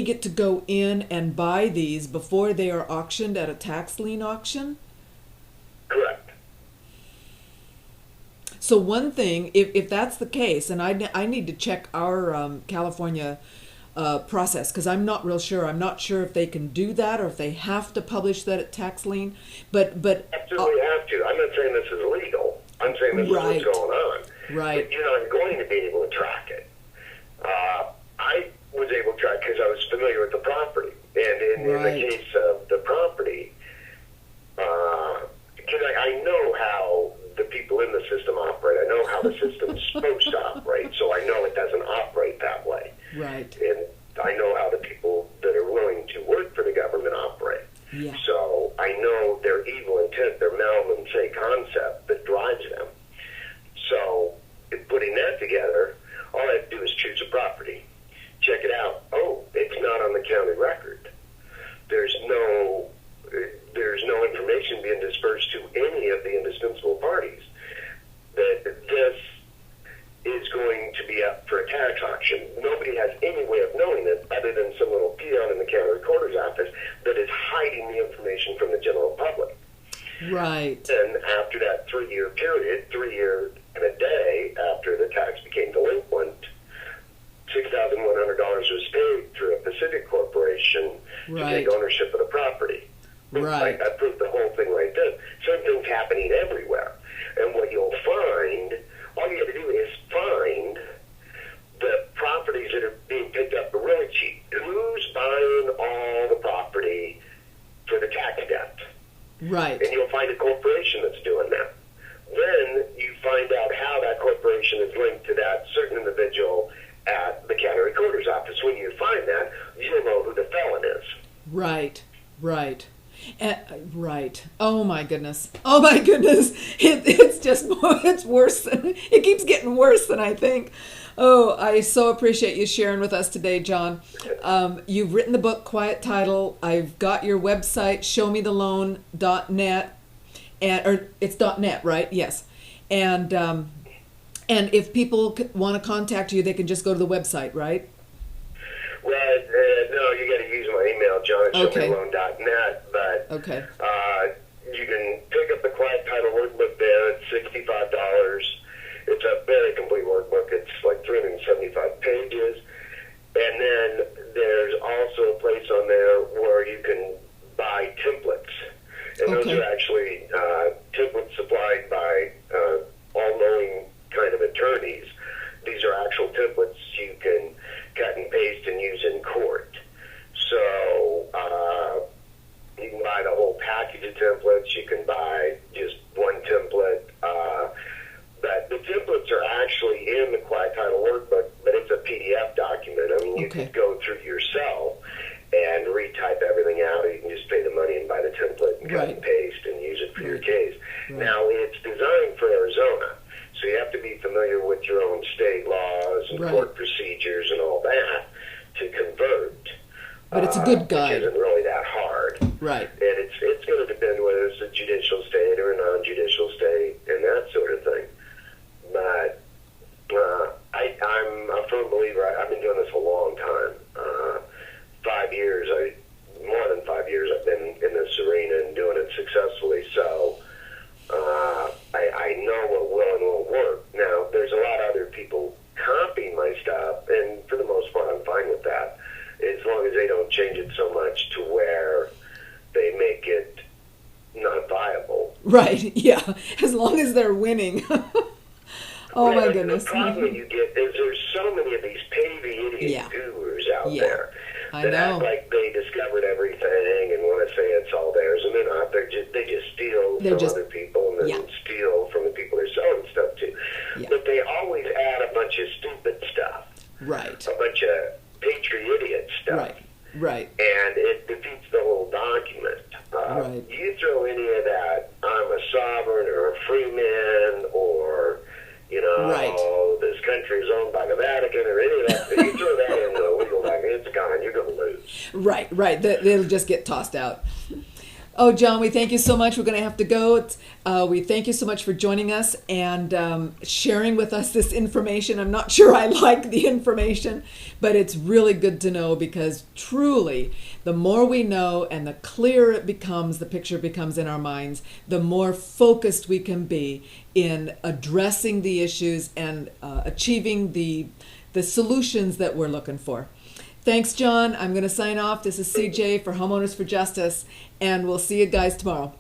get to go in and buy these before they are auctioned at a tax lien auction. Correct. So one thing, if that's the case, and I need to check our California process, because I'm not real sure. I'm not sure if they can do that or if they have to publish that at tax lien. But absolutely have to. I'm not saying this is illegal. I'm saying this is what's going on. Right. But you're not going to be able to track it. I was able to track because I was familiar with the property, and in the case of the property, because I know how the people in the system operate. I know how the system's supposed to operate, so I know it doesn't operate that way. Right. And I know how the people that are willing to work for the government operate. Yeah. So I know their evil intent, their Malvin say concept that drives them. So in putting that together, all I have to do is choose a property, check it out. Oh, it's not on the county record. There's no information being dispersed to any of the indispensable parties that this is going to be up for a tax auction. Nobody has any way of knowing it other than some little peon in the county recorder's office that is hiding the information from the general public. Right. And after that 3-year period, 3 year and a day after the tax became delinquent, $6,100 was paid through a Pacific corporation to take ownership of the property. Right. I proved the whole thing right then. Same thing's happening everywhere. And what you'll find, all you have to do is find the properties that are being picked up really cheap. Who's buying all the property for the tax debt? Right. And you'll find a corporation that's doing that. Then you find out how that corporation is linked to that certain individual at the county recorder's office. When you find that, you'll know who the felon is. Right. Right. Right. Oh my goodness. Oh my goodness. It's just it's worse than it keeps getting worse than I think. Oh, I so appreciate you sharing with us today, John. You've written the book Quiet Title. I've got your website, showmetheloan.net, or it's .net, right? Yes. And if people want to contact you, they can just go to the website, right? Well, no, you got to use my email, john@showmetheloan.net. But you can pick up the Quiet Title workbook there. It's $65. It's a very complete workbook. It's like 375 pages. And then there's also a place on there where you can buy templates. And those are actually templates supplied by all-knowing kind of attorneys. These are actual templates you can cut and paste and use in court. So you can buy the whole package of templates. You can buy just one template. But the templates are actually in the Quiet Title workbook, but it's a PDF document. I mean, you can go through yourself and retype everything out, or you can just pay the money and buy the template and cut and paste and use it for your case. Now, it's designed for Arizona, so you have to be familiar with your own state laws and court procedures and all that to convert. But it's a good guide. Which isn't really that hard. Right. And it's going to depend whether it's a judicial state or a non-judicial state and that sort of thing. But I'm a firm believer. I've been doing this a long time. 5 years, more than 5 years, I've been in this arena and doing it successfully. So I know what will and won't work. Now, there's a lot of other people copying my stuff, and for the most part, I'm fine with that, as long as they don't change it so much to where they make it not viable. Right, yeah, as long as they're winning. Oh, my goodness. The problem you get is there's so many of these pavey idiot gurus out there that act like they discovered everything and want to say it's all theirs, and they're not. They just steal from other people and then steal from the people they're selling stuff to. But they always add a bunch of stupid stuff. Right. A bunch of patriot stuff. Right. Right. And it defeats the whole document. You throw any of that, I'm a sovereign or a free man or, this country is owned by the the Vatican or any of that, if you throw that in the legal document, it's gone. You're going to lose. Right. They'll just get tossed out. Oh, John, we thank you so much. We're going to have to go. We thank you so much for joining us and sharing with us this information. I'm not sure I like the information, but it's really good to know, because truly, the more we know and the clearer it becomes, the picture becomes in our minds, the more focused we can be in addressing the issues and achieving the solutions that we're looking for. Thanks, John. I'm going to sign off. This is CJ for Homeowners for Justice, and we'll see you guys tomorrow.